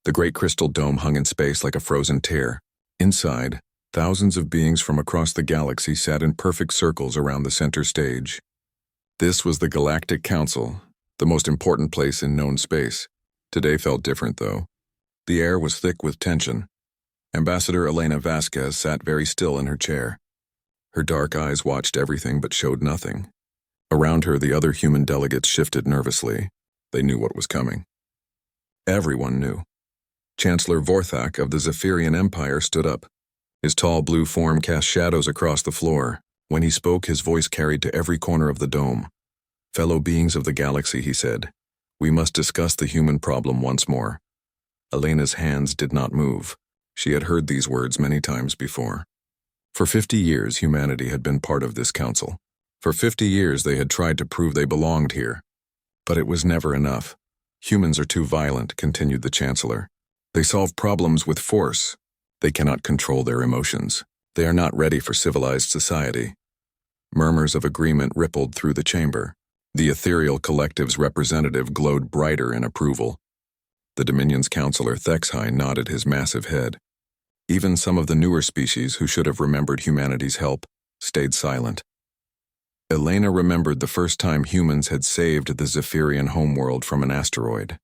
The great crystal dome hung in space like a frozen tear. Inside, thousands of beings from across the galaxy sat in perfect circles around the center stage. This was the Galactic Council, the most important place in known space. Today felt different, though. The air was thick with tension. Ambassador Elena Vasquez sat very still in her chair. Her dark eyes watched everything but showed nothing. Around her, the other human delegates shifted nervously. They knew what was coming. Everyone knew. Chancellor Vorthak of the Zephyrian Empire stood up. His tall blue form cast shadows across the floor. When he spoke, his voice carried to every corner of the dome. "Fellow beings of the galaxy," he said, "we must discuss the human problem once more." Elena's hands did not move. She had heard these words many times before. For 50 years, humanity had been part of this council. For 50 years, they had tried to prove they belonged here. But it was never enough. "Humans are too violent," continued the Chancellor. "They solve problems with force. They cannot control their emotions. They are not ready for civilized society." Murmurs of agreement rippled through the chamber. The ethereal collective's representative glowed brighter in approval. The Dominion's Counselor Thexhai nodded his massive head. Even some of the newer species who should have remembered humanity's help stayed silent. Elena remembered the first time humans had saved the Zephyrian homeworld from an asteroid.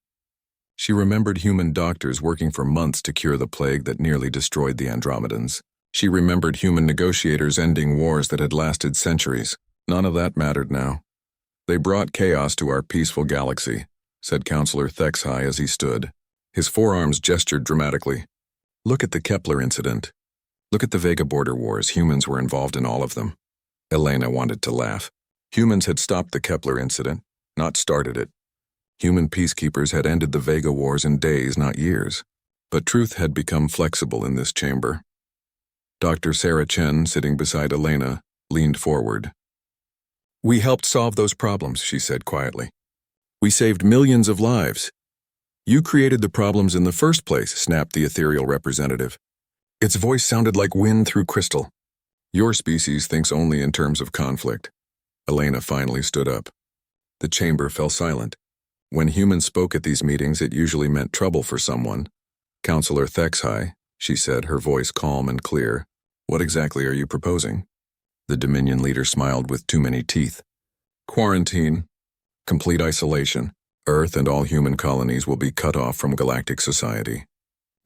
She remembered human doctors working for months to cure the plague that nearly destroyed the Andromedans. She remembered human negotiators ending wars that had lasted centuries. None of that mattered now. "They brought chaos to our peaceful galaxy," said Counselor Thexhai as he stood. His forearms gestured dramatically. "Look at the Kepler incident. Look at the Vega border wars. Humans were involved in all of them." Elena wanted to laugh. Humans had stopped the Kepler incident, not started it. Human peacekeepers had ended the Vega wars in days, not years. But truth had become flexible in this chamber. Dr. Sarah Chen, sitting beside Elena, leaned forward. "We helped solve those problems," she said quietly. "We saved millions of lives." "You created the problems in the first place," snapped the ethereal representative. Its voice sounded like wind through crystal. "Your species thinks only in terms of conflict." Elena finally stood up. The chamber fell silent. When humans spoke at these meetings, it usually meant trouble for someone. "Counselor Thexhai," she said, her voice calm and clear, "what exactly are you proposing?" The Dominion leader smiled with too many teeth. "Quarantine. Complete isolation. Earth and all human colonies will be cut off from galactic society.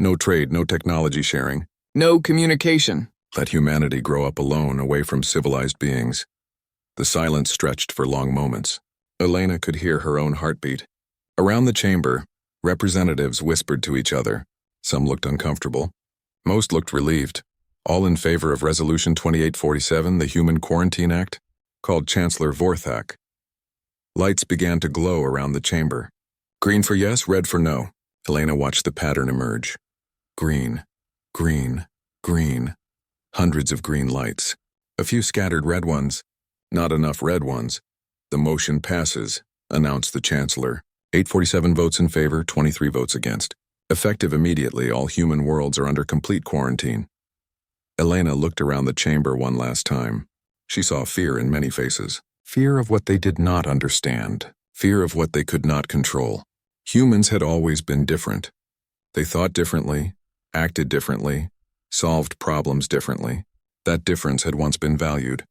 No trade, no technology sharing. No communication. Let humanity grow up alone, away from civilized beings." The silence stretched for long moments. Elena could hear her own heartbeat. Around the chamber, representatives whispered to each other. Some looked uncomfortable. Most looked relieved. All in favor of Resolution 2847, the Human Quarantine Act, called Chancellor Vorthak. Lights began to glow around the chamber. Green for yes, red for no. Elena watched the pattern emerge. Green, green, green. Hundreds of green lights. A few scattered red ones. Not enough red ones. "The motion passes," announced the Chancellor. 847 votes in favor, 23 votes against. Effective immediately, all human worlds are under complete quarantine. Elena looked around the chamber one last time. She saw fear in many faces. Fear of what they did not understand. Fear of what they could not control. Humans had always been different. They thought differently, acted differently, solved problems differently. That difference had once been valued.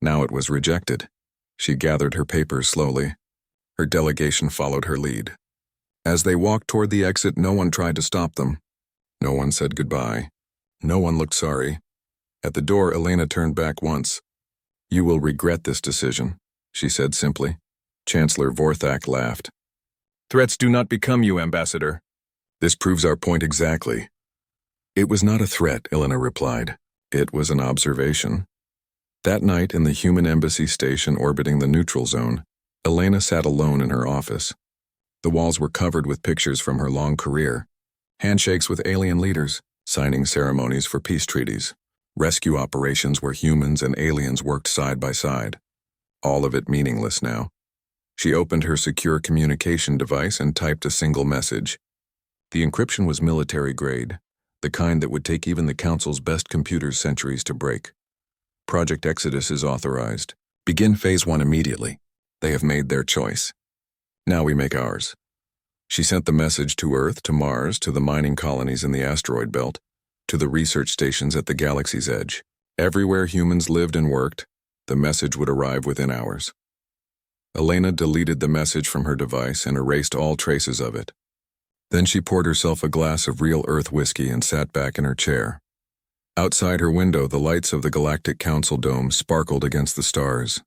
Now it was rejected. She gathered her papers slowly. Her delegation followed her lead. As they walked toward the exit, no one tried to stop them. No one said goodbye. No one looked sorry. At the door, Elena turned back once. "You will regret this decision," she said simply. Chancellor Vorthak laughed. "Threats do not become you, Ambassador." "This proves our point exactly." "It was not a threat," Elena replied. "It was an observation." That night, in the human embassy station orbiting the neutral zone, Elena sat alone in her office. The walls were covered with pictures from her long career. Handshakes with alien leaders, signing ceremonies for peace treaties, rescue operations where humans and aliens worked side by side. All of it meaningless now. She opened her secure communication device and typed a single message. The encryption was military grade, the kind that would take even the Council's best computers centuries to break. Project Exodus is authorized. Begin Phase 1 immediately. They have made their choice. Now we make ours. She sent the message to Earth, to Mars, to the mining colonies in the asteroid belt, to the research stations at the galaxy's edge. Everywhere humans lived and worked, the message would arrive within hours. Elena deleted the message from her device and erased all traces of it. Then she poured herself a glass of real Earth whiskey and sat back in her chair. Outside her window, the lights of the Galactic Council dome sparkled against the stars.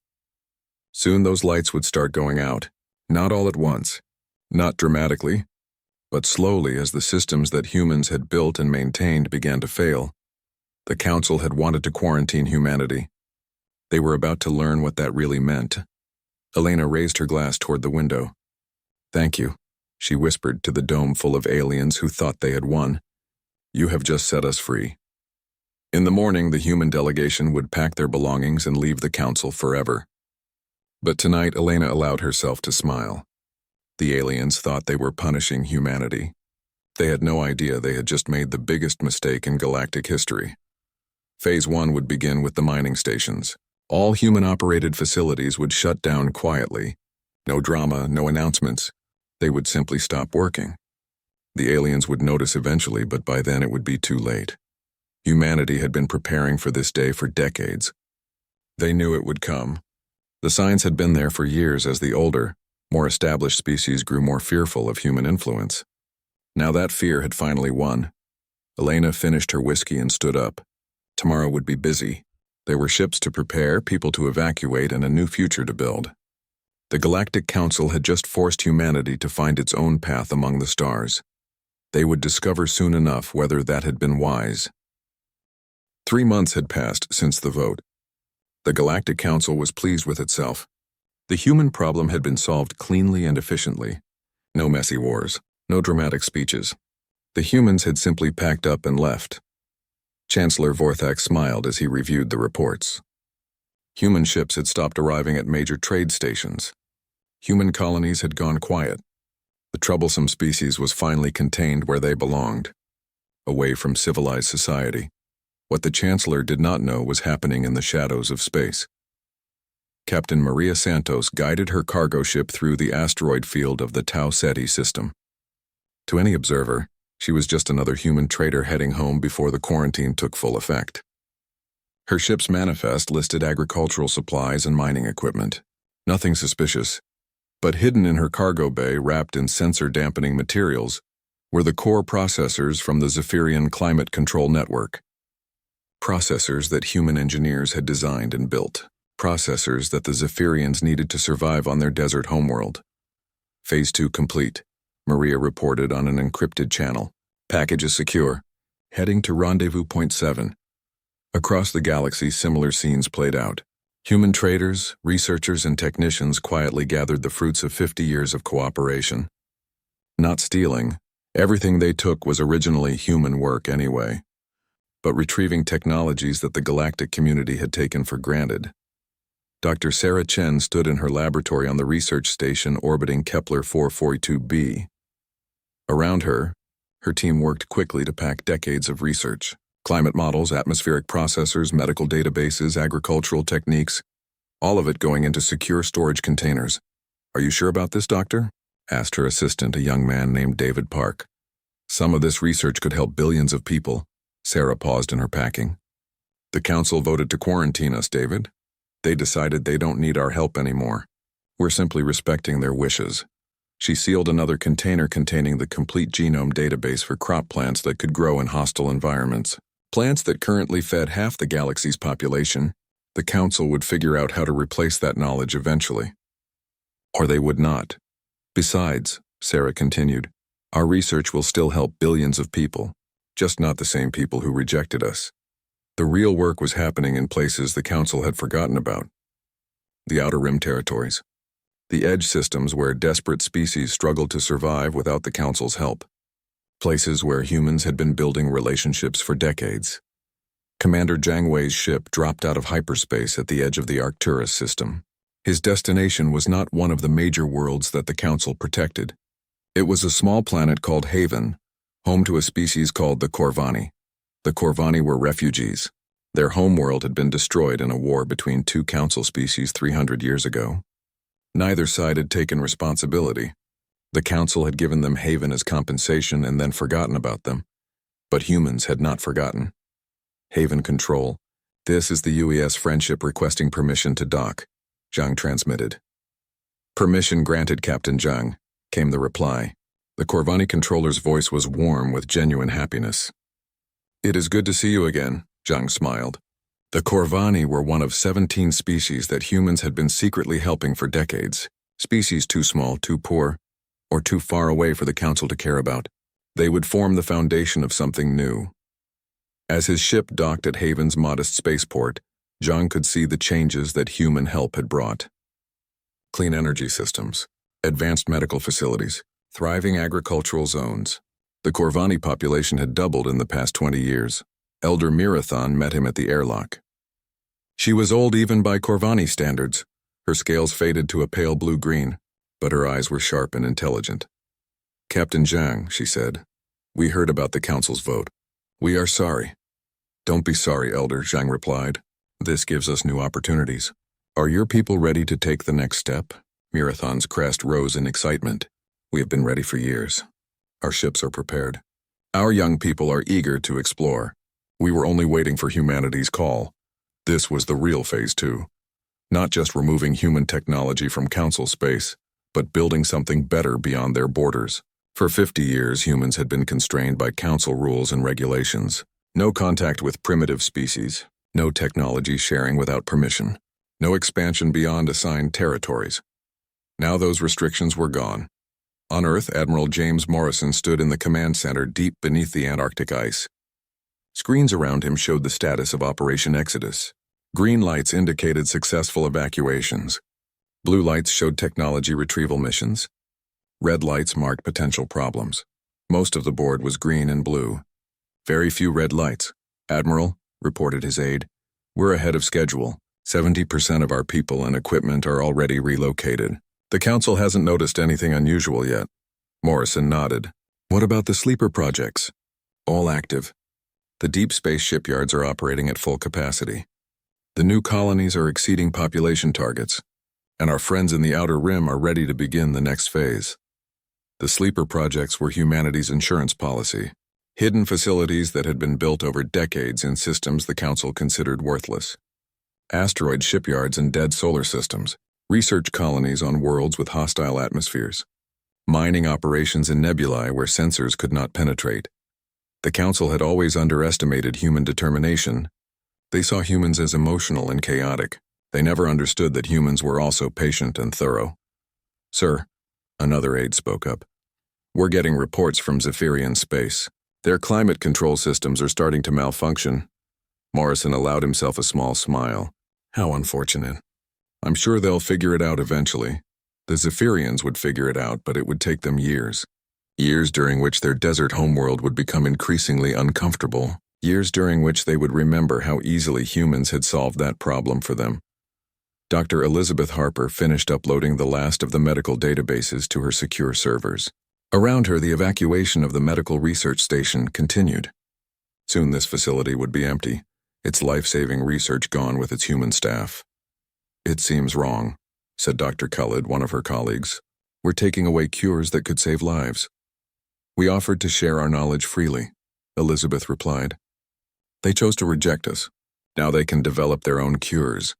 Soon those lights would start going out, not all at once, not dramatically, but slowly as the systems that humans had built and maintained began to fail. The Council had wanted to quarantine humanity. They were about to learn what that really meant. Elena raised her glass toward the window. "Thank you," she whispered to the dome full of aliens who thought they had won. "You have just set us free." In the morning, the human delegation would pack their belongings and leave the Council forever. But tonight, Elena allowed herself to smile. The aliens thought they were punishing humanity. They had no idea they had just made the biggest mistake in galactic history. Phase 1 would begin with the mining stations. All human-operated facilities would shut down quietly. No drama, no announcements. They would simply stop working. The aliens would notice eventually, but by then it would be too late. Humanity had been preparing for this day for decades. They knew it would come. The signs had been there for years as the older, more established species grew more fearful of human influence. Now that fear had finally won. Elena finished her whiskey and stood up. Tomorrow would be busy. There were ships to prepare, people to evacuate, and a new future to build. The Galactic Council had just forced humanity to find its own path among the stars. They would discover soon enough whether that had been wise. 3 months had passed since the vote. The Galactic Council was pleased with itself. The human problem had been solved cleanly and efficiently. No messy wars, no dramatic speeches. The humans had simply packed up and left. Chancellor Vorthak smiled as he reviewed the reports. Human ships had stopped arriving at major trade stations. Human colonies had gone quiet. The troublesome species was finally contained where they belonged, away from civilized society. What the Chancellor did not know was happening in the shadows of space. Captain Maria Santos guided her cargo ship through the asteroid field of the Tau Ceti system. To any observer, she was just another human trader heading home before the quarantine took full effect. Her ship's manifest listed agricultural supplies and mining equipment. Nothing suspicious. But hidden in her cargo bay, wrapped in sensor-dampening materials, were the core processors from the Zephyrian Climate Control Network. Processors that human engineers had designed and built. Processors that the Zephyrians needed to survive on their desert homeworld. Phase 2 complete, Maria reported on an encrypted channel. Package is secure. Heading to Rendezvous Point 7. Across the galaxy, similar scenes played out. Human traders, researchers, and technicians quietly gathered the fruits of 50 years of cooperation. Not stealing. Everything they took was originally human work anyway. But retrieving technologies that the galactic community had taken for granted. Dr. Sarah Chen stood in her laboratory on the research station orbiting Kepler 442b. Around her, her team worked quickly to pack decades of research. Climate models, atmospheric processors, medical databases, agricultural techniques, all of it going into secure storage containers. "Are you sure about this, Doctor?" asked her assistant, a young man named David Park. "Some of this research could help billions of people." Sarah paused in her packing. "The Council voted to quarantine us, David. They decided they don't need our help anymore. We're simply respecting their wishes." She sealed another container containing the complete genome database for crop plants that could grow in hostile environments. Plants that currently fed half the galaxy's population. The Council would figure out how to replace that knowledge eventually. Or they would not. "Besides," Sarah continued, "our research will still help billions of people, just not the same people who rejected us. The real work was happening in places the Council had forgotten about. The Outer Rim territories. The edge systems where desperate species struggled to survive without the Council's help. Places where humans had been building relationships for decades. Commander Jiang Wei's ship dropped out of hyperspace at the edge of the Arcturus system. His destination was not one of the major worlds that the Council protected. It was a small planet called Haven, home to a species called the Corvani. The Corvani were refugees. Their homeworld had been destroyed in a war between two Council species 300 years ago. Neither side had taken responsibility. The Council had given them Haven as compensation and then forgotten about them. But humans had not forgotten. Haven Control. This is the UES Friendship requesting permission to dock, Zhang transmitted. Permission granted, Captain Zhang, came the reply. The Corvani controller's voice was warm with genuine happiness. It is good to see you again, Zhang smiled. The Corvani were one of 17 species that humans had been secretly helping for decades. Species too small, too poor, or too far away for the Council to care about. They would form the foundation of something new. As his ship docked at Haven's modest spaceport, Zhang could see the changes that human help had brought. Clean energy systems, advanced medical facilities, thriving agricultural zones. The Corvani population had doubled in the past 20 years. Elder Mirathon met him at the airlock. She was old even by Corvani standards. Her scales faded to a pale blue-green, but her eyes were sharp and intelligent. Captain Zhang, she said, we heard about the Council's vote. We are sorry. Don't be sorry, Elder, Zhang replied. This gives us new opportunities. Are your people ready to take the next step? Mirathon's crest rose in excitement. We have been ready for years. Our ships are prepared. Our young people are eager to explore. We were only waiting for humanity's call. This was the real phase 2. Not just removing human technology from Council space, but building something better beyond their borders. For 50 years, humans had been constrained by Council rules and regulations. No contact with primitive species, no technology sharing without permission, no expansion beyond assigned territories. Now those restrictions were gone. On Earth, Admiral James Morrison stood in the command center deep beneath the Antarctic ice. Screens around him showed the status of Operation Exodus. Green lights indicated successful evacuations. Blue lights showed technology retrieval missions. Red lights marked potential problems. Most of the board was green and blue. Very few red lights. Admiral, reported his aide, we're ahead of schedule. 70% of our people and equipment are already relocated. The Council hasn't noticed anything unusual yet. Morrison nodded. What about the sleeper projects? All active. The deep space shipyards are operating at full capacity. The new colonies are exceeding population targets, and our friends in the Outer Rim are ready to begin the next phase. The sleeper projects were humanity's insurance policy, hidden facilities that had been built over decades in systems the Council considered worthless. Asteroid shipyards and dead solar systems, research colonies on worlds with hostile atmospheres, mining operations in nebulae where sensors could not penetrate. The Council had always underestimated human determination. They saw humans as emotional and chaotic. They never understood that humans were also patient and thorough. Sir, another aide spoke up. We're getting reports from Zephyrian space. Their climate control systems are starting to malfunction. Morrison allowed himself a small smile. How unfortunate. I'm sure they'll figure it out eventually. The Zephyrians would figure it out, but it would take them years. Years during which their desert homeworld would become increasingly uncomfortable. Years during which they would remember how easily humans had solved that problem for them. Dr. Elizabeth Harper finished uploading the last of the medical databases to her secure servers. Around her, the evacuation of the medical research station continued. Soon this facility would be empty, its life-saving research gone with its human staff. It seems wrong, said Dr. Khalid, one of her colleagues. We're taking away cures that could save lives. We offered to share our knowledge freely, Elizabeth replied. They chose to reject us. Now they can develop their own cures.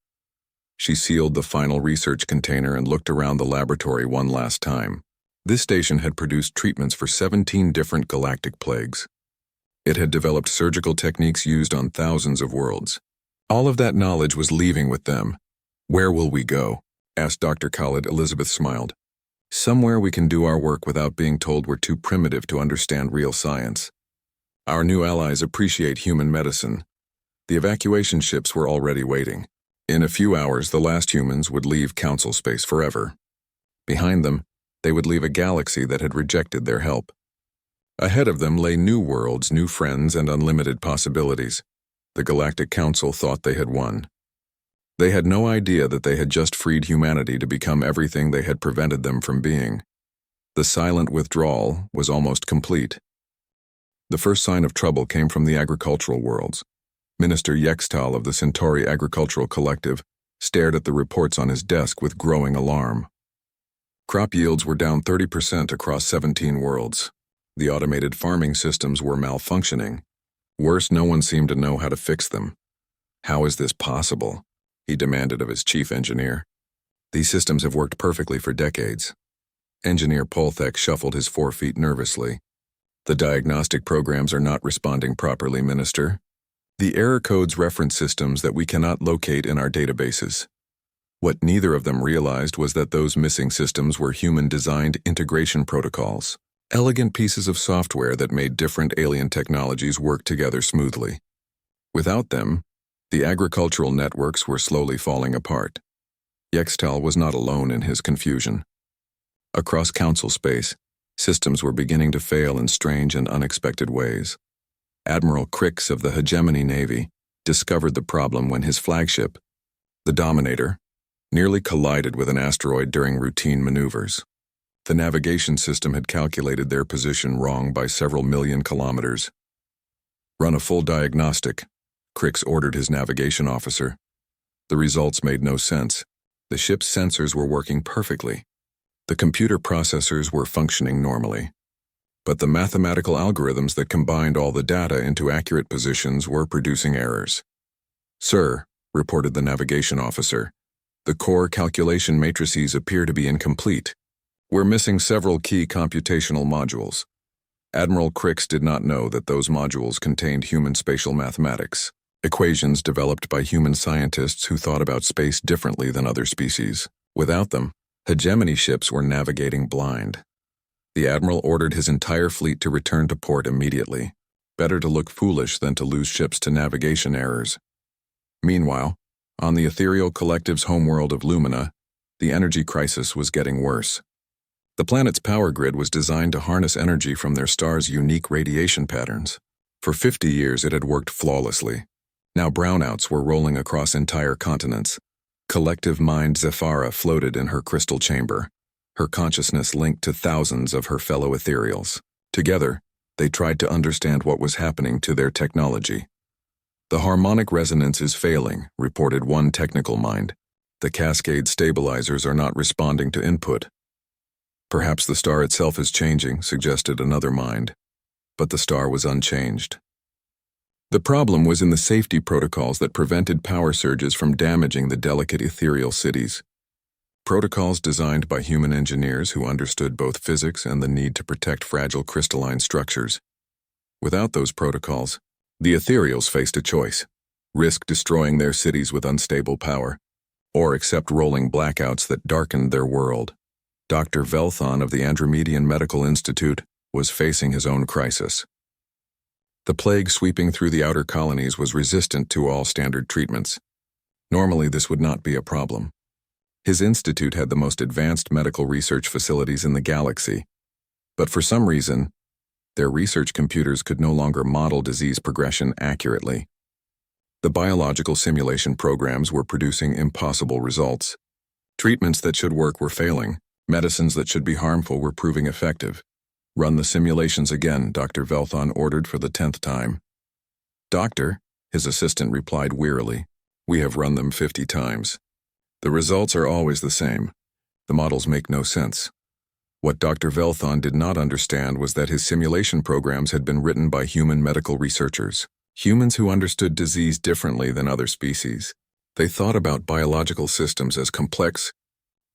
She sealed the final research container and looked around the laboratory one last time. This station had produced treatments for 17 different galactic plagues. It had developed surgical techniques used on thousands of worlds. All of that knowledge was leaving with them. Where will we go? Asked Dr. Khalid. Elizabeth smiled. Somewhere we can do our work without being told we're too primitive to understand real science. Our new allies appreciate human medicine. The evacuation ships were already waiting. In a few hours, the last humans would leave Council space forever. Behind them, they would leave a galaxy that had rejected their help. Ahead of them lay new worlds, new friends, and unlimited possibilities. The Galactic Council thought they had won. They had no idea that they had just freed humanity to become everything they had prevented them from being. The silent withdrawal was almost complete. The first sign of trouble came from the agricultural worlds. Minister Yextal of the Centauri Agricultural Collective stared at the reports on his desk with growing alarm. Crop yields were down 30% across 17 worlds. The automated farming systems were malfunctioning. Worse, no one seemed to know how to fix them. "How is this possible?" he demanded of his chief engineer. "These systems have worked perfectly for decades." Engineer Polthek shuffled his forefeet nervously. "The diagnostic programs are not responding properly, Minister. The error codes reference systems that we cannot locate in our databases." What neither of them realized was that those missing systems were human-designed integration protocols, elegant pieces of software that made different alien technologies work together smoothly. Without them, the agricultural networks were slowly falling apart. Yextal was not alone in his confusion. Across Council space, systems were beginning to fail in strange and unexpected ways. Admiral Crix of the Hegemony Navy discovered the problem when his flagship, the Dominator, nearly collided with an asteroid during routine maneuvers. The navigation system had calculated their position wrong by several million kilometers. "Run a full diagnostic," Crix ordered his navigation officer. The results made no sense. The ship's sensors were working perfectly. The computer processors were functioning normally. But the mathematical algorithms that combined all the data into accurate positions were producing errors. "Sir," reported the navigation officer, "the core calculation matrices appear to be incomplete. We're missing several key computational modules." Admiral Crix did not know that those modules contained human spatial mathematics, equations developed by human scientists who thought about space differently than other species. Without them, hegemony ships were navigating blind. The admiral ordered his entire fleet to return to port immediately. Better to look foolish than to lose ships to navigation errors. Meanwhile, on the ethereal collective's homeworld of Lumina, the energy crisis was getting worse. The planet's power grid was designed to harness energy from their star's unique radiation patterns. For 50 years it had worked flawlessly. Now brownouts were rolling across entire continents. Collective mind Zephyra floated in her crystal chamber, her consciousness linked to thousands of her fellow ethereals. Together, they tried to understand what was happening to their technology. "The harmonic resonance is failing," reported one technical mind. "The cascade stabilizers are not responding to input." "Perhaps the star itself is changing," suggested another mind. But the star was unchanged. The problem was in the safety protocols that prevented power surges from damaging the delicate ethereal cities. Protocols designed by human engineers who understood both physics and the need to protect fragile crystalline structures. Without those protocols, the ethereals faced a choice: risk destroying their cities with unstable power, or accept rolling blackouts that darkened their world. Dr. Velthon of the Andromedian Medical Institute was facing his own crisis. The plague sweeping through the outer colonies was resistant to all standard treatments. Normally, this would not be a problem. His institute had the most advanced medical research facilities in the galaxy, but for some reason, their research computers could no longer model disease progression accurately. The biological simulation programs were producing impossible results. Treatments that should work were failing. Medicines that should be harmful were proving effective. "Run the simulations again," Dr. Velthon ordered for the 10th time. "Doctor," his assistant replied wearily, "we have run them 50 times. The results are always the same. The models make no sense." What Dr. Velthon did not understand was that his simulation programs had been written by human medical researchers, humans who understood disease differently than other species. They thought about biological systems as complex,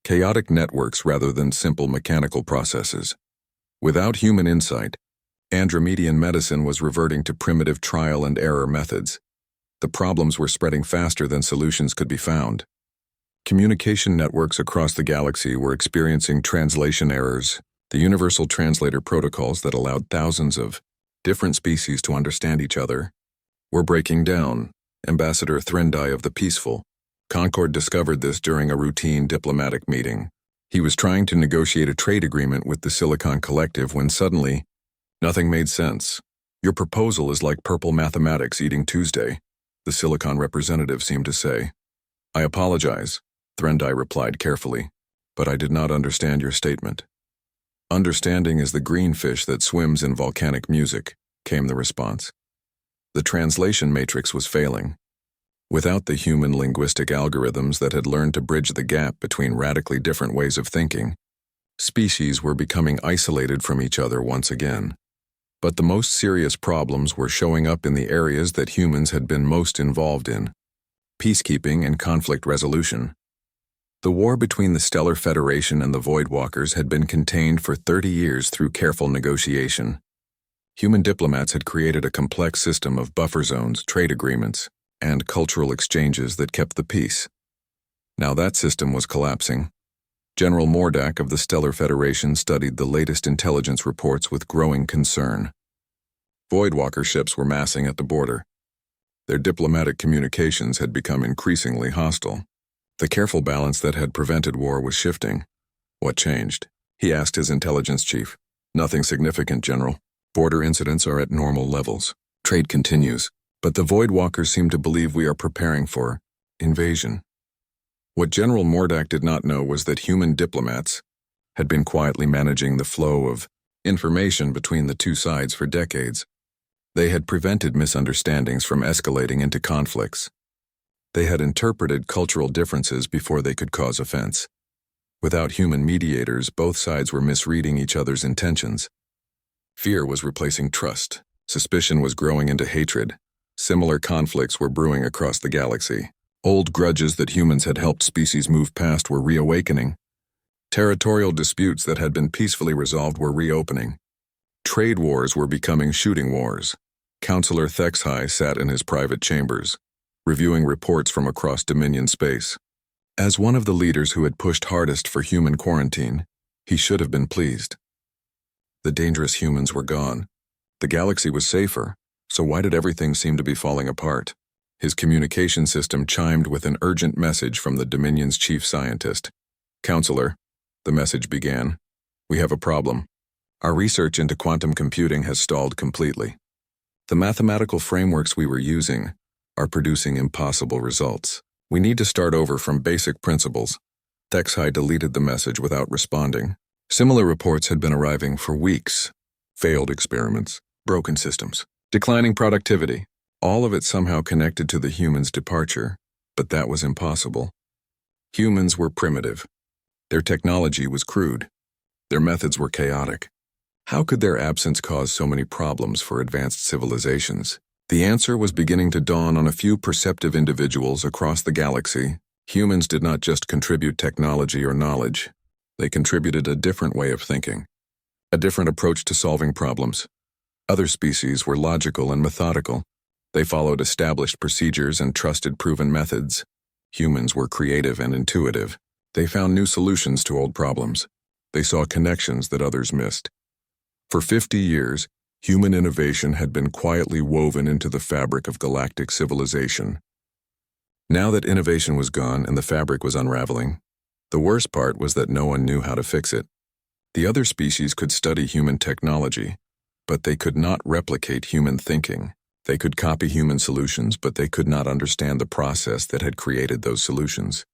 chaotic networks rather than simple mechanical processes. Without human insight, Andromedian medicine was reverting to primitive trial and error methods. The problems were spreading faster than solutions could be found. Communication networks across the galaxy were experiencing translation errors. The universal translator protocols that allowed thousands of different species to understand each other were breaking down. Ambassador Threndai of the Peaceful Concord discovered this during a routine diplomatic meeting. He was trying to negotiate a trade agreement with the Silicon Collective when suddenly, nothing made sense. "Your proposal is like purple mathematics eating Tuesday," the Silicon representative seemed to say. "I apologize," Threndai replied carefully, "but I did not understand your statement." "Understanding is the green fish that swims in volcanic music," came the response. The translation matrix was failing. Without the human linguistic algorithms that had learned to bridge the gap between radically different ways of thinking, Species were becoming isolated from each other once again. But the most serious problems were showing up in the areas that humans had been most involved in: peacekeeping and conflict resolution. The war between the Stellar Federation and the Voidwalkers had been contained for 30 years through careful negotiation. Human diplomats had created a complex system of buffer zones, trade agreements, and cultural exchanges that kept the peace. Now that system was collapsing. General Mordak of the Stellar Federation studied the latest intelligence reports with growing concern. Voidwalker ships were massing at the border. Their diplomatic communications had become increasingly hostile. The careful balance that had prevented war was shifting. What changed? He asked his intelligence chief. Nothing significant, General. Border incidents are at normal levels. Trade continues, but the Voidwalkers seem to believe we are preparing for invasion. What General Mordak did not know was that human diplomats had been quietly managing the flow of information between the two sides for decades. They had prevented misunderstandings from escalating into conflicts. They had interpreted cultural differences before they could cause offense. Without human mediators, both sides were misreading each other's intentions. Fear was replacing trust. Suspicion was growing into hatred. Similar conflicts were brewing across the galaxy. Old grudges that humans had helped species move past were reawakening. Territorial disputes that had been peacefully resolved were reopening. Trade wars were becoming shooting wars. Counselor Thexhai sat in his private chambers, reviewing reports from across Dominion space. As one of the leaders who had pushed hardest for human quarantine, he should have been pleased. The dangerous humans were gone. The galaxy was safer, so why did everything seem to be falling apart? His communication system chimed with an urgent message from the Dominion's chief scientist. "Counselor," the message began, "we have a problem. Our research into quantum computing has stalled completely. The mathematical frameworks we were using are producing impossible results. We need to start over from basic principles." Thexhai deleted the message without responding. Similar reports had been arriving for weeks. Failed experiments, broken systems, declining productivity. All of it somehow connected to the humans' departure, but that was impossible. Humans were primitive. Their technology was crude. Their methods were chaotic. How could their absence cause so many problems for advanced civilizations? The answer was beginning to dawn on a few perceptive individuals across the galaxy. Humans did not just contribute technology or knowledge. They contributed a different way of thinking, a different approach to solving problems. Other species were logical and methodical. They followed established procedures and trusted proven methods. Humans were creative and intuitive. They found new solutions to old problems. They saw connections that others missed. For 50 years, human innovation had been quietly woven into the fabric of galactic civilization. Now that innovation was gone and the fabric was unraveling, the worst part was that no one knew how to fix it. The other species could study human technology, but they could not replicate human thinking. They could copy human solutions, but they could not understand the process that had created those solutions.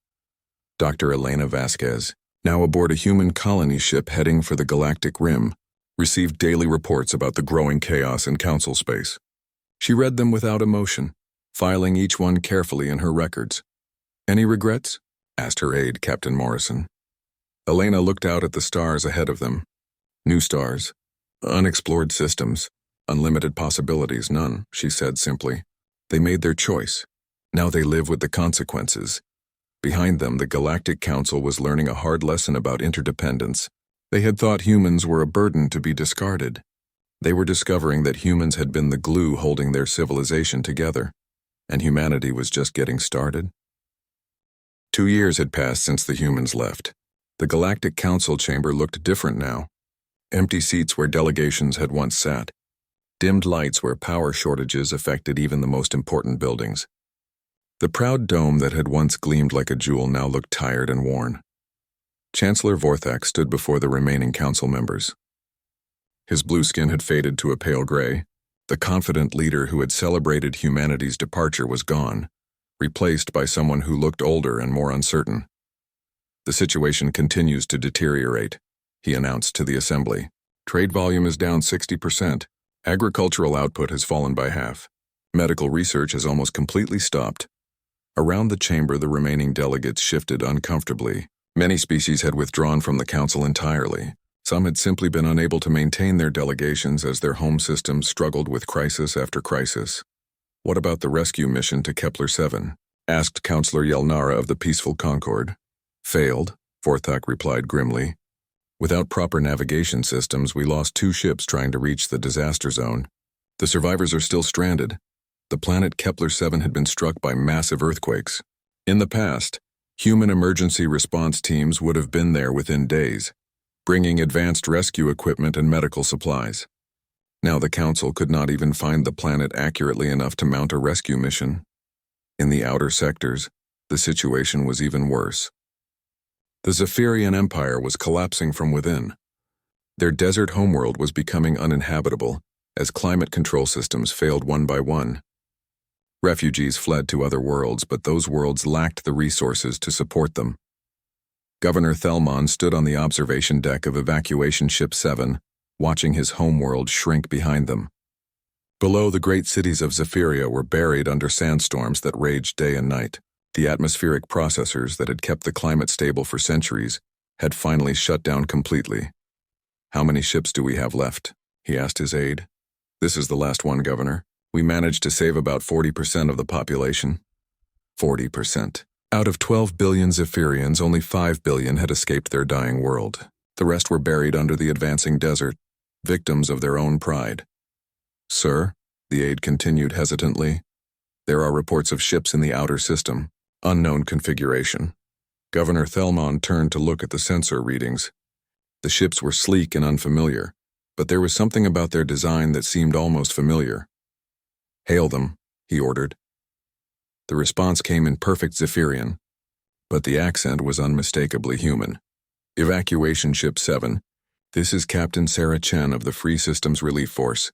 Dr. Elena Vasquez, now aboard a human colony ship heading for the Galactic Rim, received daily reports about the growing chaos in council space. She read them without emotion, filing each one carefully in her records. "Any regrets?" asked her aide, Captain Morrison. Elena looked out at the stars ahead of them. New stars, unexplored systems, unlimited possibilities, none, she said simply. They made their choice. Now they live with the consequences. Behind them, the Galactic Council was learning a hard lesson about interdependence. They had thought humans were a burden to be discarded. They were discovering that humans had been the glue holding their civilization together, and humanity was just getting started. 2 years had passed since the humans left. The Galactic Council chamber looked different now. Empty seats where delegations had once sat. Dimmed lights where power shortages affected even the most important buildings. The proud dome that had once gleamed like a jewel now looked tired and worn. Chancellor Vorthak stood before the remaining council members. His blue skin had faded to a pale gray. The confident leader who had celebrated humanity's departure was gone, replaced by someone who looked older and more uncertain. "The situation continues to deteriorate," he announced to the assembly. "Trade volume is down 60%. Agricultural output has fallen by half. Medical research has almost completely stopped." Around the chamber, the remaining delegates shifted uncomfortably. Many species had withdrawn from the Council entirely. Some had simply been unable to maintain their delegations as their home systems struggled with crisis after crisis. "What about the rescue mission to Kepler-7?" asked Counselor Yelnara of the Peaceful Concord. "Failed," Forthak replied grimly. "Without proper navigation systems, we lost 2 ships trying to reach the disaster zone. The survivors are still stranded. The planet Kepler-7 had been struck by massive earthquakes. In the past, human emergency response teams would have been there within days, bringing advanced rescue equipment and medical supplies. Now the Council could not even find the planet accurately enough to mount a rescue mission. In the outer sectors, the situation was even worse. The Zephyrian Empire was collapsing from within. Their desert homeworld was becoming uninhabitable as climate control systems failed one by one. Refugees fled to other worlds, but those worlds lacked the resources to support them. Governor Thelmon stood on the observation deck of Evacuation Ship 7, watching his homeworld shrink behind them. Below, the great cities of Zephyria were buried under sandstorms that raged day and night. The atmospheric processors that had kept the climate stable for centuries had finally shut down completely. "How many ships do we have left?" he asked his aide. "This is the last one, Governor. We managed to save about 40% of the population." 40%. Out of 12 billion Zephyrians, only 5 billion had escaped their dying world. The rest were buried under the advancing desert, victims of their own pride. "Sir," the aide continued hesitantly, "there are reports of ships in the outer system. Unknown configuration." Governor Thelmon turned to look at the sensor readings. The ships were sleek and unfamiliar, but there was something about their design that seemed almost familiar. "Hail them," he ordered. The response came in perfect Zephyrian, but the accent was unmistakably human. "Evacuation Ship 7, this is Captain Sarah Chen of the Free Systems Relief Force.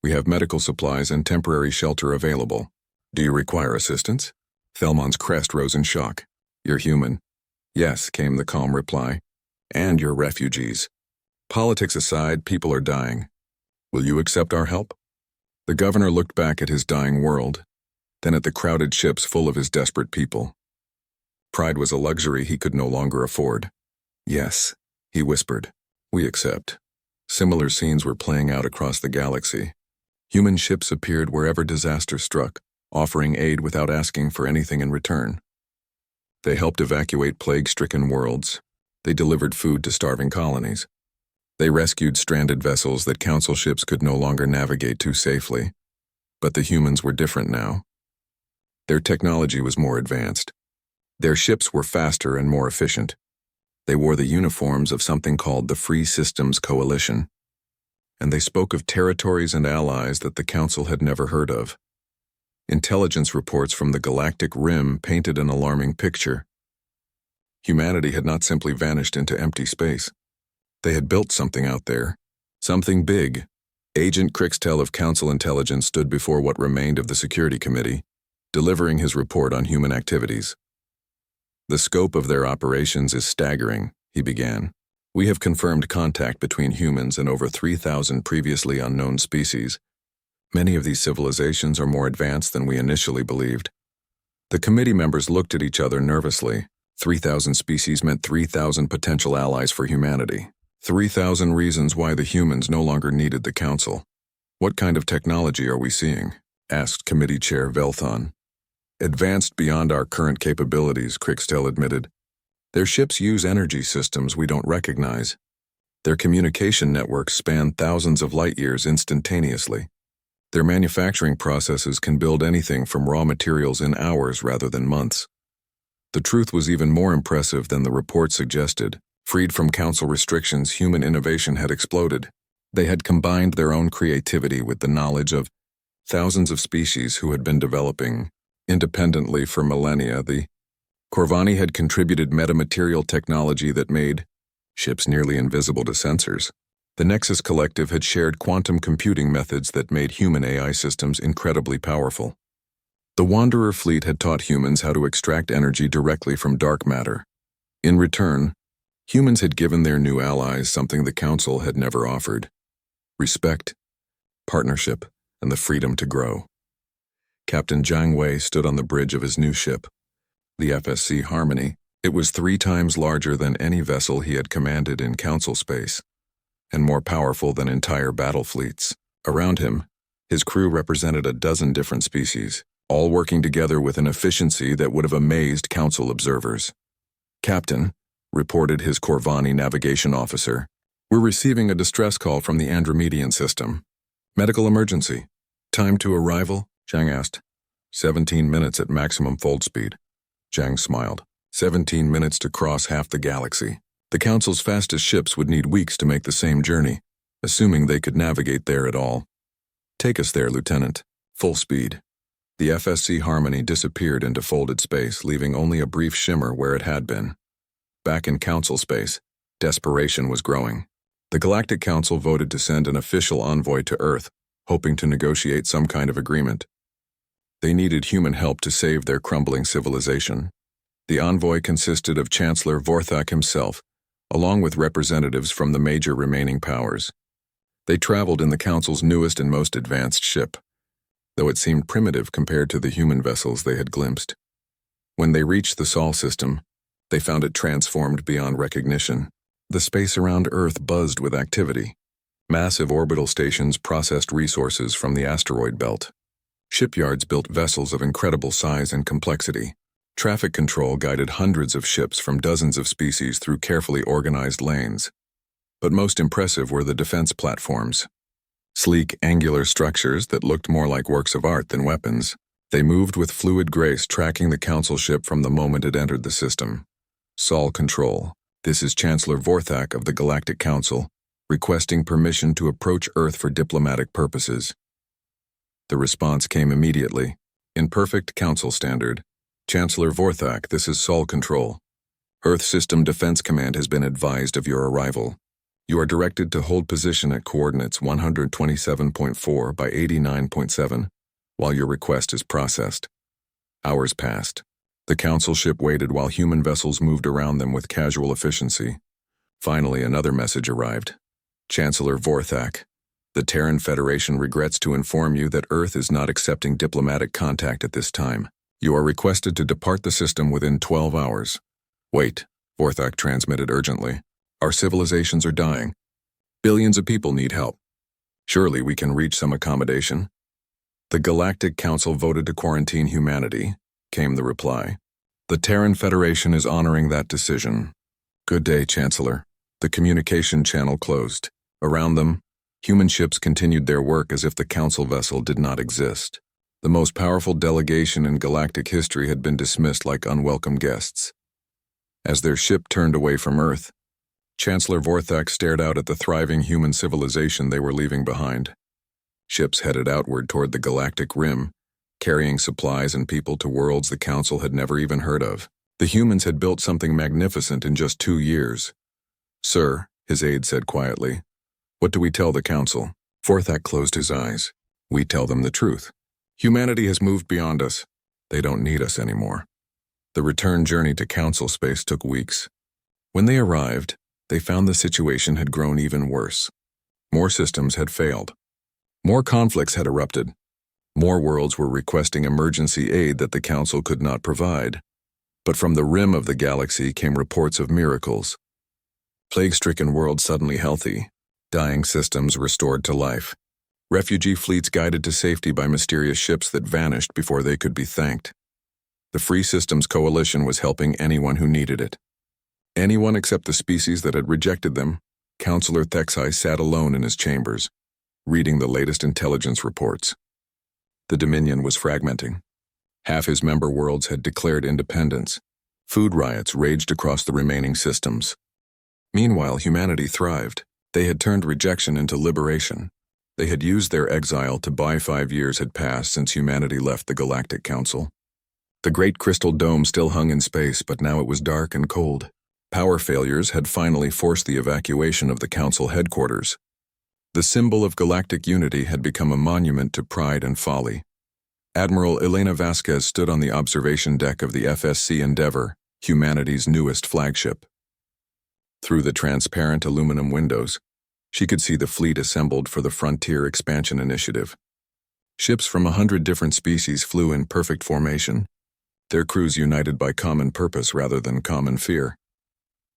We have medical supplies and temporary shelter available. Do you require assistance?" Thelmon's crest rose in shock. "You're human." "Yes," came the calm reply. "And you're refugees. Politics aside, people are dying. Will you accept our help?" The governor looked back at his dying world, then at the crowded ships full of his desperate people. Pride was a luxury he could no longer afford. "Yes," he whispered, "we accept." Similar scenes were playing out across the galaxy. Human ships appeared wherever disaster struck, offering aid without asking for anything in return. They helped evacuate plague-stricken worlds. They delivered food to starving colonies. They rescued stranded vessels that Council ships could no longer navigate too safely. But the humans were different now. Their technology was more advanced. Their ships were faster and more efficient. They wore the uniforms of something called the Free Systems Coalition. And they spoke of territories and allies that the Council had never heard of. Intelligence reports from the Galactic Rim painted an alarming picture. Humanity had not simply vanished into empty space. They had built something out there. Something big. Agent Crixtel of Council Intelligence stood before what remained of the Security Committee, delivering his report on human activities. "The scope of their operations is staggering," he began. "We have confirmed contact between humans and over 3,000 previously unknown species. Many of these civilizations are more advanced than we initially believed." The committee members looked at each other nervously. 3,000 species meant 3,000 potential allies for humanity. 3,000 reasons why the humans no longer needed the Council. "What kind of technology are we seeing?" asked Committee Chair Velthon. "Advanced beyond our current capabilities," Crixtel admitted. "Their ships use energy systems we don't recognize. Their communication networks span thousands of light years instantaneously. Their manufacturing processes can build anything from raw materials in hours rather than months." The truth was even more impressive than the report suggested. Freed from Council restrictions, human innovation had exploded. They had combined their own creativity with the knowledge of thousands of species who had been developing independently for millennia. The Corvani had contributed metamaterial technology that made ships nearly invisible to sensors. The Nexus Collective had shared quantum computing methods that made human AI systems incredibly powerful. The Wanderer fleet had taught humans how to extract energy directly from dark matter. In return, humans had given their new allies something the Council had never offered: respect, partnership, and the freedom to grow. Captain Jiang Wei stood on the bridge of his new ship, the FSC Harmony, It was 3 times larger than any vessel he had commanded in council space, and more powerful than entire battle fleets. Around him, his crew represented a dozen different species, all working together with an efficiency that would have amazed council observers. "Captain," reported his Corvani navigation officer, "we're receiving a distress call from the Andromedian system. Medical emergency. Time to arrival?" Zhang asked. 17 minutes at maximum fold speed. Zhang smiled. 17 minutes to cross half the galaxy. The Council's fastest ships would need weeks to make the same journey, assuming they could navigate there at all. "Take us there, Lieutenant. Full speed." The FSC Harmony disappeared into folded space, leaving only a brief shimmer where it had been. Back in Council space, desperation was growing. The Galactic Council voted to send an official envoy to Earth, hoping to negotiate some kind of agreement. They needed human help to save their crumbling civilization. The envoy consisted of Chancellor Vorthak himself, along with representatives from the major remaining powers. They traveled in the Council's newest and most advanced ship, though it seemed primitive compared to the human vessels they had glimpsed. When they reached the Sol system, they found it transformed beyond recognition. The space around Earth buzzed with activity. Massive orbital stations processed resources from the asteroid belt. Shipyards built vessels of incredible size and complexity. Traffic control guided hundreds of ships from dozens of species through carefully organized lanes. But most impressive were the defense platforms. Sleek, angular structures that looked more like works of art than weapons. They moved with fluid grace, tracking the Council ship from the moment it entered the system. "Sol Control. This is Chancellor Vorthak of the Galactic Council, requesting permission to approach Earth for diplomatic purposes." The response came immediately. In perfect Council standard, "Chancellor Vorthak, this is Sol Control. Earth System Defense Command has been advised of your arrival. You are directed to hold position at coordinates 127.4 by 89.7 while your request is processed." Hours passed. The Council ship waited while human vessels moved around them with casual efficiency. Finally, another message arrived. "Chancellor Vorthak, the Terran Federation regrets to inform you that Earth is not accepting diplomatic contact at this time. You are requested to depart the system within 12 hours. "Wait," Vorthak transmitted urgently. "Our civilizations are dying. Billions of people need help. Surely we can reach some accommodation." "The Galactic Council voted to quarantine humanity," came the reply. "The Terran Federation is honoring that decision." "Good day, Chancellor." The communication channel closed. Around them, human ships continued their work as if the Council vessel did not exist. The most powerful delegation in galactic history had been dismissed like unwelcome guests. As their ship turned away from Earth, Chancellor Vorthak stared out at the thriving human civilization they were leaving behind. Ships headed outward toward the galactic rim, carrying supplies and people to worlds the Council had never even heard of. The humans had built something magnificent in just 2 years. "Sir," his aide said quietly, "what do we tell the Council?" Vorthak closed his eyes. "We tell them the truth. Humanity has moved beyond us. They don't need us anymore." The return journey to Council space took weeks. When they arrived, they found the situation had grown even worse. More systems had failed. More conflicts had erupted. More worlds were requesting emergency aid that the Council could not provide. But from the rim of the galaxy came reports of miracles. Plague-stricken worlds suddenly healthy, dying systems restored to life. Refugee fleets guided to safety by mysterious ships that vanished before they could be thanked. The Free Systems Coalition was helping anyone who needed it. Anyone except the species that had rejected them. Councillor Thexai sat alone in his chambers, reading the latest intelligence reports. The Dominion was fragmenting. Half his member worlds had declared independence. Food riots raged across the remaining systems. Meanwhile, humanity thrived. They had turned rejection into liberation. They had used their exile to buy 5 years had passed since humanity left the Galactic Council. The great crystal dome still hung in space, but now it was dark and cold. Power failures had finally forced the evacuation of the Council headquarters. The symbol of galactic unity had become a monument to pride and folly. Admiral Elena Vasquez stood on the observation deck of the FSC Endeavour, humanity's newest flagship. Through the transparent aluminum windows, she could see the fleet assembled for the Frontier Expansion Initiative. Ships from 100 different species flew in perfect formation, their crews united by common purpose rather than common fear.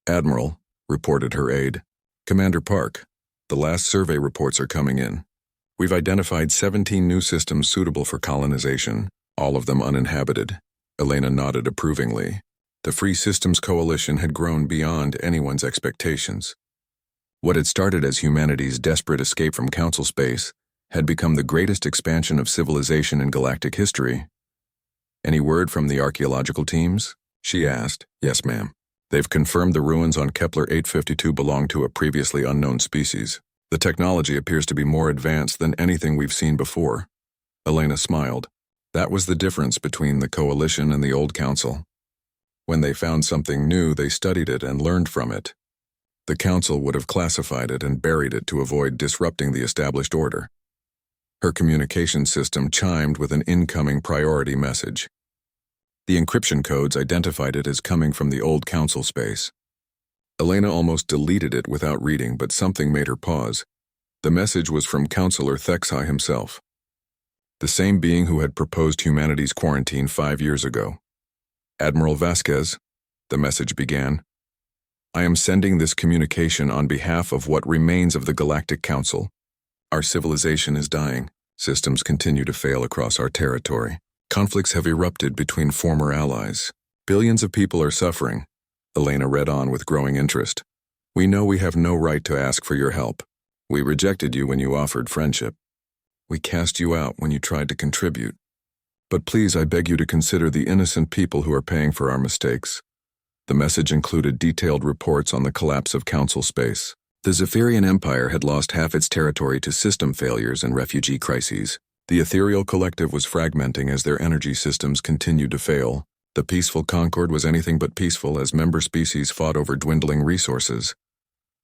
"Admiral," reported her aide. "Commander Park, the last survey reports are coming in. We've identified 17 new systems suitable for colonization, all of them uninhabited." Elena nodded approvingly. The Free Systems Coalition had grown beyond anyone's expectations. What had started as humanity's desperate escape from Council space had become the greatest expansion of civilization in galactic history. "Any word from the archaeological teams?" she asked. "Yes, ma'am. They've confirmed the ruins on Kepler 852 belong to a previously unknown species. The technology appears to be more advanced than anything we've seen before." Elena smiled. That was the difference between the Coalition and the old Council. When they found something new, they studied it and learned from it. The Council would have classified it and buried it to avoid disrupting the established order. Her communication system chimed with an incoming priority message. The encryption codes identified it as coming from the old Council space. Elena almost deleted it without reading, but something made her pause. The message was from Councillor Thexai himself, the same being who had proposed humanity's quarantine 5 years ago. "Admiral Vasquez," the message began, "I am sending this communication on behalf of what remains of the Galactic Council. Our civilization is dying. Systems continue to fail across our territory. Conflicts have erupted between former allies. Billions of people are suffering." Elena read on with growing interest. "We know we have no right to ask for your help. We rejected you when you offered friendship. We cast you out when you tried to contribute. But please, I beg you to consider the innocent people who are paying for our mistakes." The message included detailed reports on the collapse of Council space. The Zephyrian Empire had lost half its territory to system failures and refugee crises. The ethereal collective was fragmenting as their energy systems continued to fail. The peaceful Concord was anything but peaceful as member species fought over dwindling resources.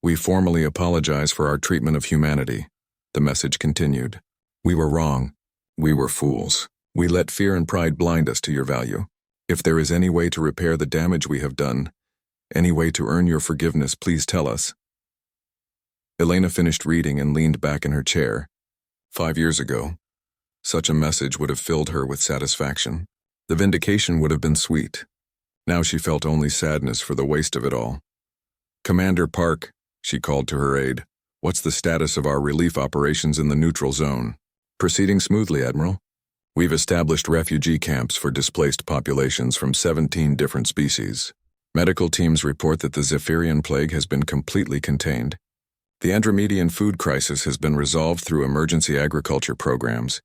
"We formally apologize for our treatment of humanity," the message continued. "We were wrong. We were fools. We let fear and pride blind us to your value. If there is any way to repair the damage we have done, any way to earn your forgiveness, please tell us." Elena finished reading and leaned back in her chair. 5 years ago, such a message would have filled her with satisfaction. The vindication would have been sweet. Now she felt only sadness for the waste of it all. "Commander Park," she called to her aide, "what's the status of our relief operations in the neutral zone?" "Proceeding smoothly, Admiral. We've established refugee camps for displaced populations from 17 different species. Medical teams report that the Zephyrian plague has been completely contained. The Andromedan food crisis has been resolved through emergency agriculture programs."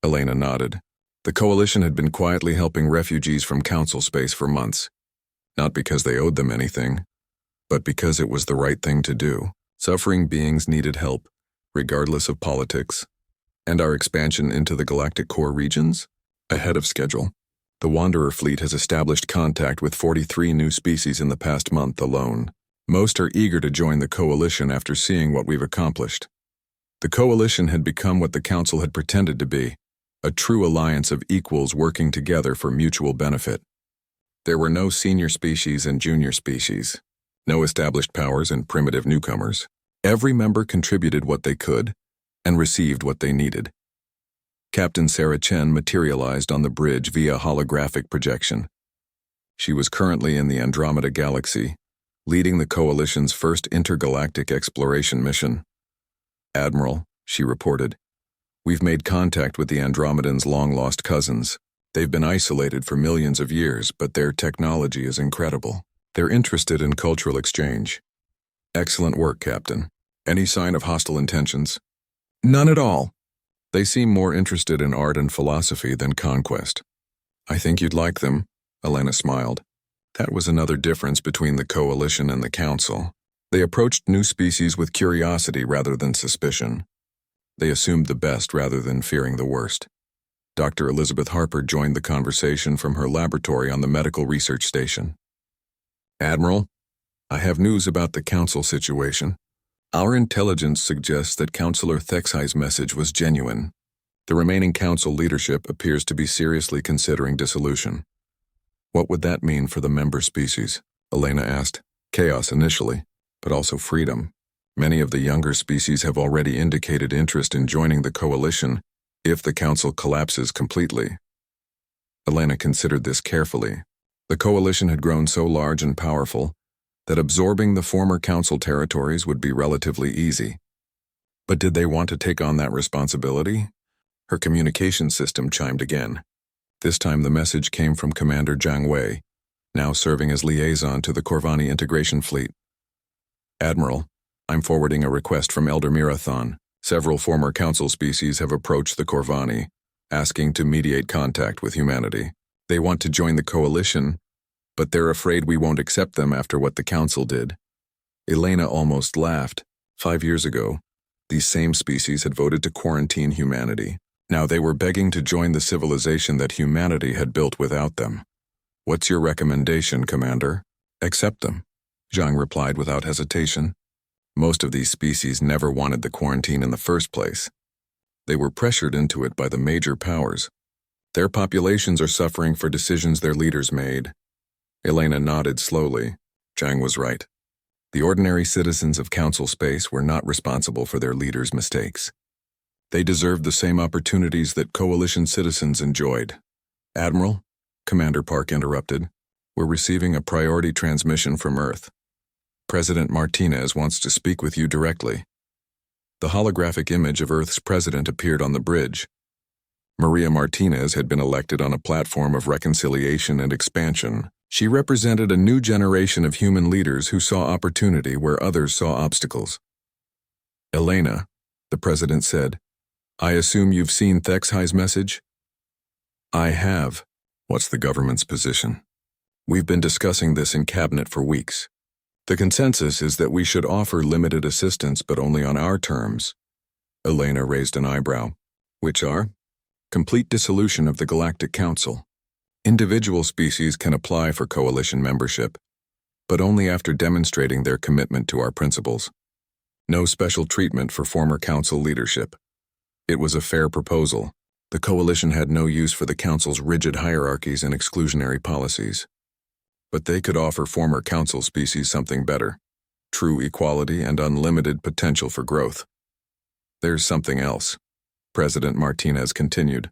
Elena nodded. The Coalition had been quietly helping refugees from Council space for months. Not because they owed them anything, but because it was the right thing to do. Suffering beings needed help, regardless of politics. And our expansion into the galactic core regions? Ahead of schedule. The Wanderer fleet has established contact with 43 new species in the past month alone. Most are eager to join the Coalition after seeing what we've accomplished. The Coalition had become what the Council had pretended to be, a true alliance of equals working together for mutual benefit. There were no senior species and junior species, no established powers and primitive newcomers. Every member contributed what they could and received what they needed. Captain Sarah Chen materialized on the bridge via holographic projection. She was currently in the Andromeda Galaxy, leading the Coalition's first intergalactic exploration mission. "Admiral," she reported, "we've made contact with the Andromedans' long-lost cousins. They've been isolated for millions of years, but their technology is incredible. They're interested in cultural exchange." "Excellent work, Captain. Any sign of hostile intentions?" "None at all. They seem more interested in art and philosophy than conquest." "I think you'd like them," Elena smiled. That was another difference between the Coalition and the Council. They approached new species with curiosity rather than suspicion. They assumed the best rather than fearing the worst. Dr. Elizabeth Harper joined the conversation from her laboratory on the Medical Research Station. "Admiral, I have news about the Council situation. Our intelligence suggests that Councillor Thexai's message was genuine. The remaining Council leadership appears to be seriously considering dissolution." "What would that mean for the member species?" Elena asked. "Chaos initially, but also freedom. Many of the younger species have already indicated interest in joining the Coalition if the Council collapses completely." Elena considered this carefully. The coalition had grown so large and powerful that absorbing the former council territories would be relatively easy. But did they want to take on that responsibility? Her communication system chimed again. This time the message came from Commander Jiang Wei, now serving as liaison to the Corvani integration fleet. Admiral, I'm forwarding a request from Elder Mirathon. Several former council species have approached the Corvani, asking to mediate contact with humanity. They want to join the coalition, but they're afraid we won't accept them after what the council did. Elena almost laughed. 5 years ago, these same species had voted to quarantine humanity. Now they were begging to join the civilization that humanity had built without them. What's your recommendation, Commander? Accept them, Zhang replied without hesitation. Most of these species never wanted the quarantine in the first place. They were pressured into it by the major powers. Their populations are suffering for decisions their leaders made. Elena nodded slowly. Zhang was right. The ordinary citizens of Council Space were not responsible for their leaders' mistakes. They deserved the same opportunities that Coalition citizens enjoyed. Admiral, Commander Park interrupted, we're receiving a priority transmission from Earth. President Martinez wants to speak with you directly. The holographic image of Earth's president appeared on the bridge. Maria Martinez had been elected on a platform of reconciliation and expansion. She represented a new generation of human leaders who saw opportunity where others saw obstacles. Elena, the president said, I assume you've seen Thexhai's message? I have. What's the government's position? We've been discussing this in cabinet for weeks. The consensus is that we should offer limited assistance but only on our terms. Elena raised an eyebrow. Which are? Complete dissolution of the Galactic Council. Individual species can apply for coalition membership, but only after demonstrating their commitment to our principles. No special treatment for former council leadership. It was a fair proposal. The coalition had no use for the council's rigid hierarchies and exclusionary policies. But they could offer former council species something better: true equality and unlimited potential for growth. There's something else, President Martinez continued.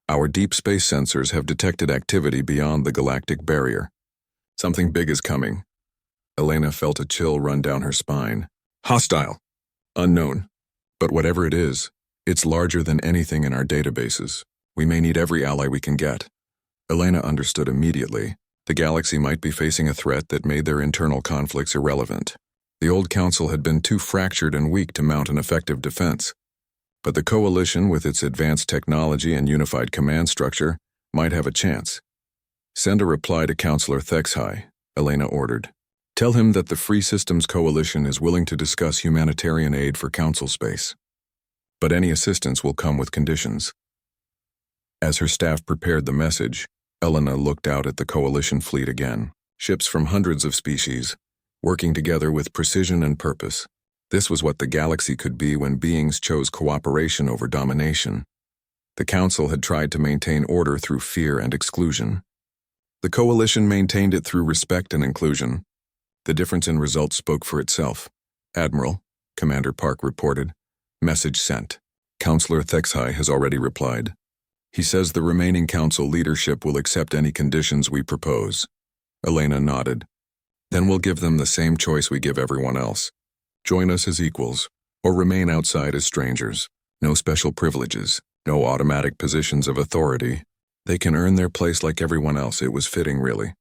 Our deep space sensors have detected activity beyond the galactic barrier. Something big is coming. Elena felt a chill run down her spine. Hostile. Unknown. But whatever it is, it's larger than anything in our databases. We may need every ally we can get. Elena understood immediately. The galaxy might be facing a threat that made their internal conflicts irrelevant. The old council had been too fractured and weak to mount an effective defense. But the coalition, with its advanced technology and unified command structure, might have a chance. Send a reply to Councillor Thexhai, Elena ordered. Tell him that the Free Systems Coalition is willing to discuss humanitarian aid for Council space. But any assistance will come with conditions. As her staff prepared the message, Elena looked out at the coalition fleet again. Ships from hundreds of species, working together with precision and purpose. This was what the galaxy could be when beings chose cooperation over domination. The Council had tried to maintain order through fear and exclusion. The Coalition maintained it through respect and inclusion. The difference in results spoke for itself. Admiral, Commander Park reported. Message sent. Councillor Thexhai has already replied. He says the remaining Council leadership will accept any conditions we propose. Elena nodded. Then we'll give them the same choice we give everyone else. Join us as equals, or remain outside as strangers. No special privileges, no automatic positions of authority. They can earn their place like everyone else. It was fitting, really.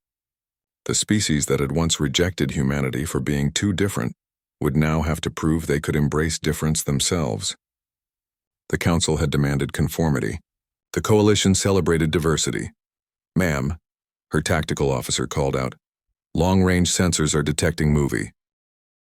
The species that had once rejected humanity for being too different would now have to prove they could embrace difference themselves. The Council had demanded conformity. The Coalition celebrated diversity. Ma'am, her tactical officer called out, long-range sensors are detecting movie.